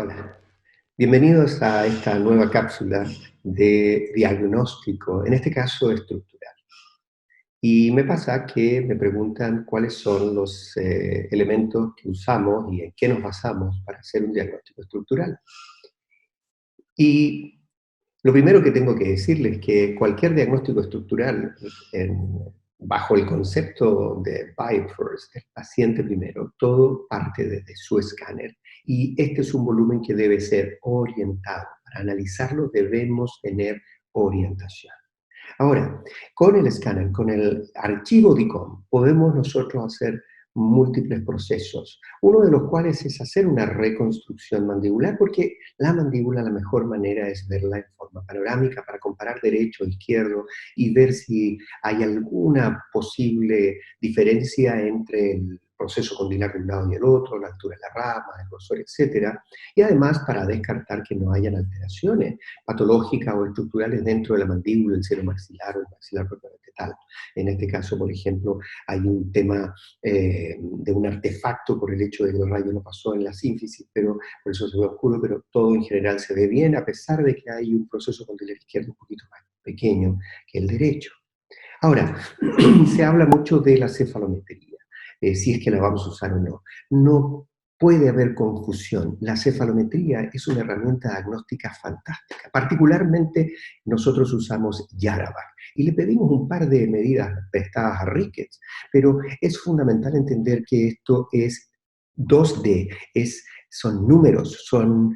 Hola, bienvenidos a esta nueva cápsula de diagnóstico, en este caso estructural. Y me pasa que me preguntan cuáles son los elementos que usamos y en qué nos basamos para hacer un diagnóstico estructural. Y lo primero que tengo que decirles es que cualquier diagnóstico estructural, bajo el concepto de buy first, el paciente primero, todo parte desde su escáner. Y este es un volumen que debe ser orientado. Para analizarlo debemos tener orientación. Ahora, con el escáner, con el archivo DICOM, podemos nosotros hacer múltiples procesos, uno de los cuales es hacer una reconstrucción mandibular, porque la mandíbula, la mejor manera es verla en forma panorámica para comparar derecho, izquierdo y ver si hay alguna posible diferencia entre el proceso condilar de un lado y el otro, la altura de la rama, el grosor, etcétera, y además para descartar que no hayan alteraciones patológicas o estructurales dentro de la mandíbula, el seno maxilar o el maxilar propiamente tal. En este caso, por ejemplo, hay un tema de un artefacto por el hecho de que el rayo no pasó en la sínfisis, pero por eso se ve oscuro, pero todo en general se ve bien, a pesar de que hay un proceso condilar izquierdo un poquito más pequeño que el derecho. Ahora, se habla mucho de la cefalometría, si es que la vamos a usar o no. No puede haber confusión. La cefalometría es una herramienta diagnóstica fantástica. Particularmente nosotros usamos Yaravac y le pedimos un par de medidas prestadas a Ricketts, pero es fundamental entender que esto es 2D, son números, son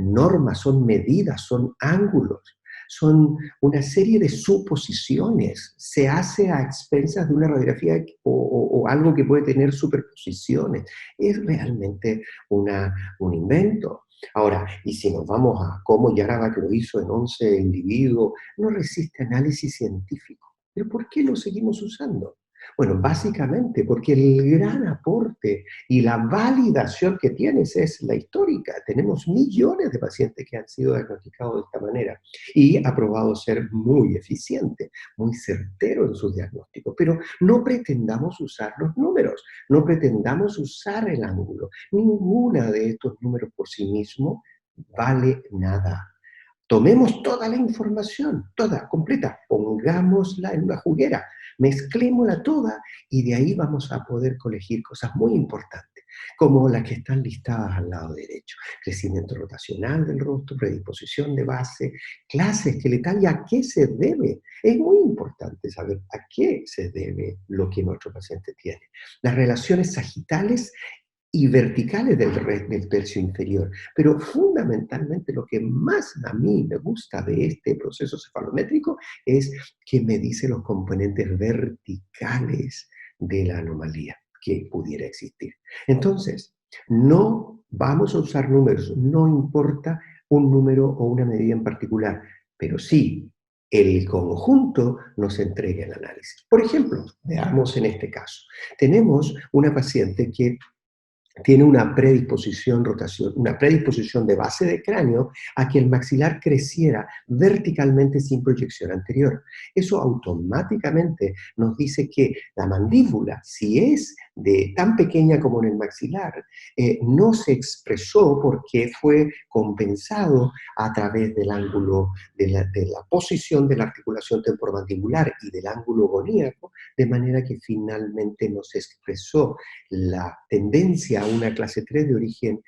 normas, son medidas, son ángulos. Son una serie de suposiciones. Se hace a expensas de una radiografía o algo que puede tener superposiciones. Es realmente un invento. Ahora, y si nos vamos a cómo Yaravac lo hizo en 11 individuos, no resiste análisis científico. ¿Pero por qué lo seguimos usando? Bueno, básicamente porque el gran aporte y la validación que tienes es la histórica. Tenemos millones de pacientes que han sido diagnosticados de esta manera y ha probado ser muy eficiente, muy certero en sus diagnósticos. Pero no pretendamos usar los números, no pretendamos usar el ángulo. Ninguna de estos números por sí mismo vale nada. Tomemos toda la información, toda, completa, pongámosla en una juguera, mezclémosla toda y de ahí vamos a poder colegir cosas muy importantes, como las que están listadas al lado derecho. Crecimiento rotacional del rostro, predisposición de base, clase esqueletal y a qué se debe. Es muy importante saber a qué se debe lo que nuestro paciente tiene. Las relaciones sagitales y verticales del tercio inferior. Pero fundamentalmente lo que más a mí me gusta de este proceso cefalométrico es que me dice los componentes verticales de la anomalía que pudiera existir. Entonces, no vamos a usar números, no importa un número o una medida en particular, pero sí el conjunto nos entrega el análisis. Por ejemplo, veamos en este caso, tenemos una paciente que tiene una predisposición, una predisposición de base de cráneo a que el maxilar creciera verticalmente sin proyección anterior. Eso automáticamente nos dice que la mandíbula, si es tan pequeña como en el maxilar, no se expresó porque fue compensado a través del ángulo, de la posición de la articulación temporomandibular y del ángulo goníaco, de manera que finalmente no se expresó la tendencia a una clase 3 de origen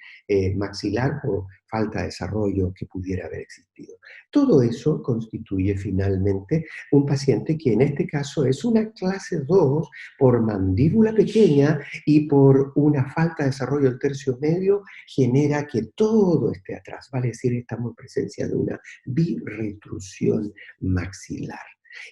maxilar por falta de desarrollo que pudiera haber existido. Todo eso constituye finalmente un paciente que en este caso es una clase 2 por mandíbula pequeña y por una falta de desarrollo del tercio medio genera que todo esté atrás, vale decir, estamos en presencia de una birretrusión maxilar.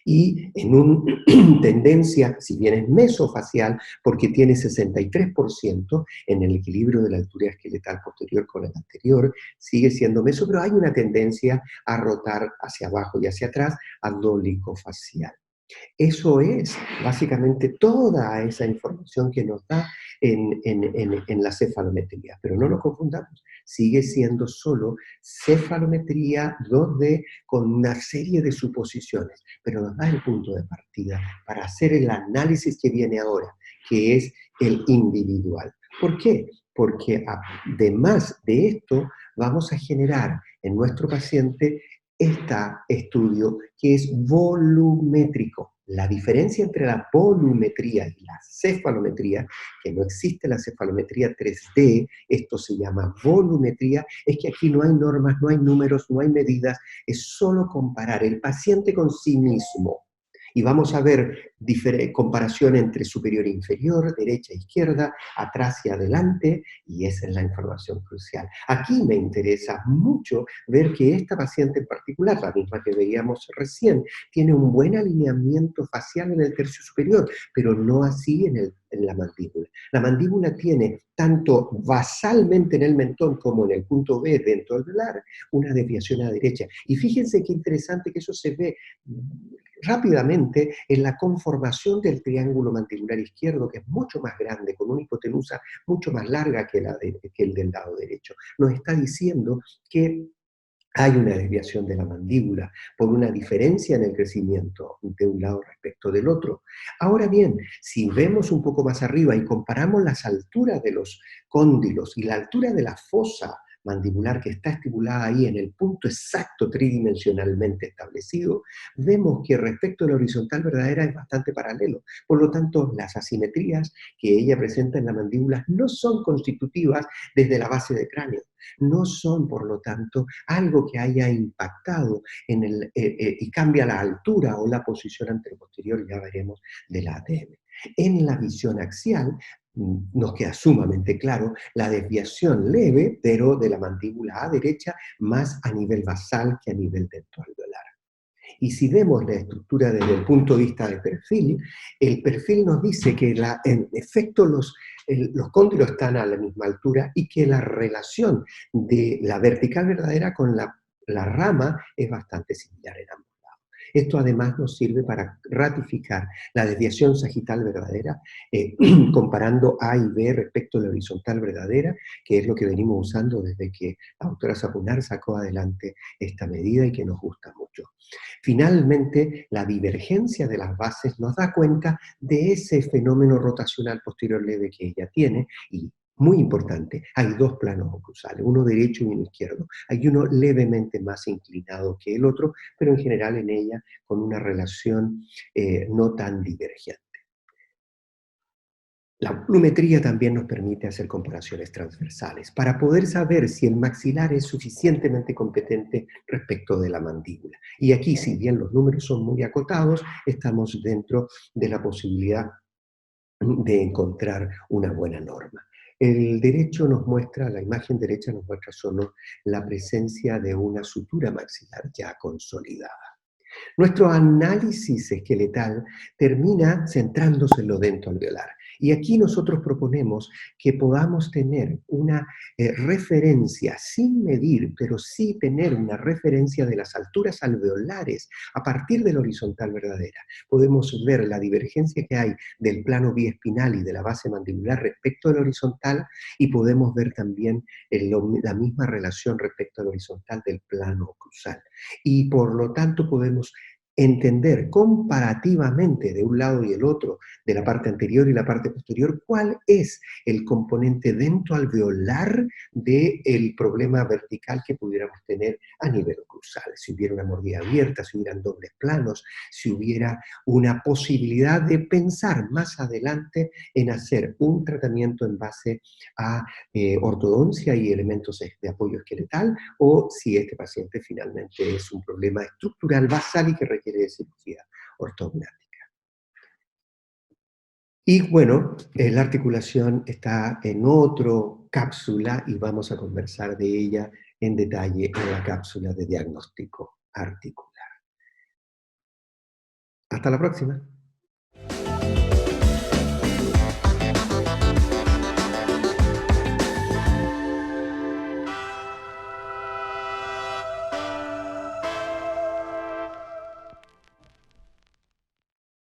Y en una tendencia, si bien es mesofacial, porque tiene 63% en el equilibrio de la altura esqueletal posterior con el anterior, sigue siendo meso, pero hay una tendencia a rotar hacia abajo y hacia atrás, abdólico-facial. Eso es básicamente toda esa información que nos da en la cefalometría. Pero no nos confundamos, sigue siendo solo cefalometría 2D con una serie de suposiciones, pero nos da el punto de partida para hacer el análisis que viene ahora, que es el individual. ¿Por qué? porque además de esto, vamos a generar en nuestro paciente este estudio que es volumétrico. La diferencia entre la volumetría y la cefalometría, que no existe la cefalometría 3D, esto se llama volumetría, es que aquí no hay normas, no hay números, no hay medidas, es solo comparar el paciente con sí mismo. Y vamos a ver comparación entre superior e inferior, derecha e izquierda, atrás y adelante, y esa es la información crucial. Aquí me interesa mucho ver que esta paciente en particular, la misma que veíamos recién, tiene un buen alineamiento facial en el tercio superior, pero no así en la mandíbula. La mandíbula tiene, tanto basalmente en el mentón como en el punto B dentro del velar, una desviación a la derecha. Y fíjense qué interesante que eso se ve rápidamente en la conformación del triángulo mandibular izquierdo, que es mucho más grande, con una hipotenusa mucho más larga que el del lado derecho. Nos está diciendo que hay una desviación de la mandíbula por una diferencia en el crecimiento de un lado respecto del otro. Ahora bien, si vemos un poco más arriba y comparamos las alturas de los cóndilos y la altura de la fosa mandibular que está estipulada ahí en el punto exacto tridimensionalmente establecido, vemos que respecto a la horizontal verdadera es bastante paralelo. Por lo tanto, las asimetrías que ella presenta en la mandíbula no son constitutivas desde la base del cráneo. No son, por lo tanto, algo que haya impactado y cambia la altura o la posición anteroposterior, ya veremos, del ATM. En la visión axial, nos queda sumamente claro la desviación leve, pero de la mandíbula a derecha, más a nivel basal que a nivel dentoalveolar. Y si vemos la estructura desde el punto de vista del perfil, el perfil nos dice que en efecto los cóndilos están a la misma altura y que la relación de la vertical verdadera con la rama es bastante similar en ambos. Esto además nos sirve para ratificar la desviación sagital verdadera, comparando A y B respecto a la horizontal verdadera, que es lo que venimos usando desde que la doctora Sapunar sacó adelante esta medida y que nos gusta mucho. Finalmente, la divergencia de las bases nos da cuenta de ese fenómeno rotacional posterior leve que ella tiene y muy importante, hay dos planos oclusales, uno derecho y uno izquierdo. Hay uno levemente más inclinado que el otro, pero en general en ella con una relación no tan divergente. La volumetría también nos permite hacer comparaciones transversales para poder saber si el maxilar es suficientemente competente respecto de la mandíbula. Y aquí, si bien los números son muy acotados, estamos dentro de la posibilidad de encontrar una buena norma. El derecho nos muestra, la imagen derecha nos muestra solo la presencia de una sutura maxilar ya consolidada. Nuestro análisis esqueletal termina centrándose en lo dentoalveolar. Y aquí nosotros proponemos que podamos tener una referencia, sin medir, pero sí tener una referencia de las alturas alveolares a partir de la horizontal verdadera. Podemos ver la divergencia que hay del plano biespinal y de la base mandibular respecto a la horizontal y podemos ver también la misma relación respecto a la horizontal del plano oclusal. Y por lo tanto podemos entender comparativamente de un lado y el otro, de la parte anterior y la parte posterior, cuál es el componente dentoalveolar del problema vertical que pudiéramos tener a nivel oclusal. Si hubiera una mordida abierta, si hubieran dobles planos, si hubiera una posibilidad de pensar más adelante en hacer un tratamiento en base a ortodoncia y elementos de apoyo esqueletal, o si este paciente finalmente es un problema estructural basal y que requiere de cirugía ortognática. Y bueno, la articulación está en otra cápsula y vamos a conversar de ella en detalle en la cápsula de diagnóstico articular. Hasta la próxima.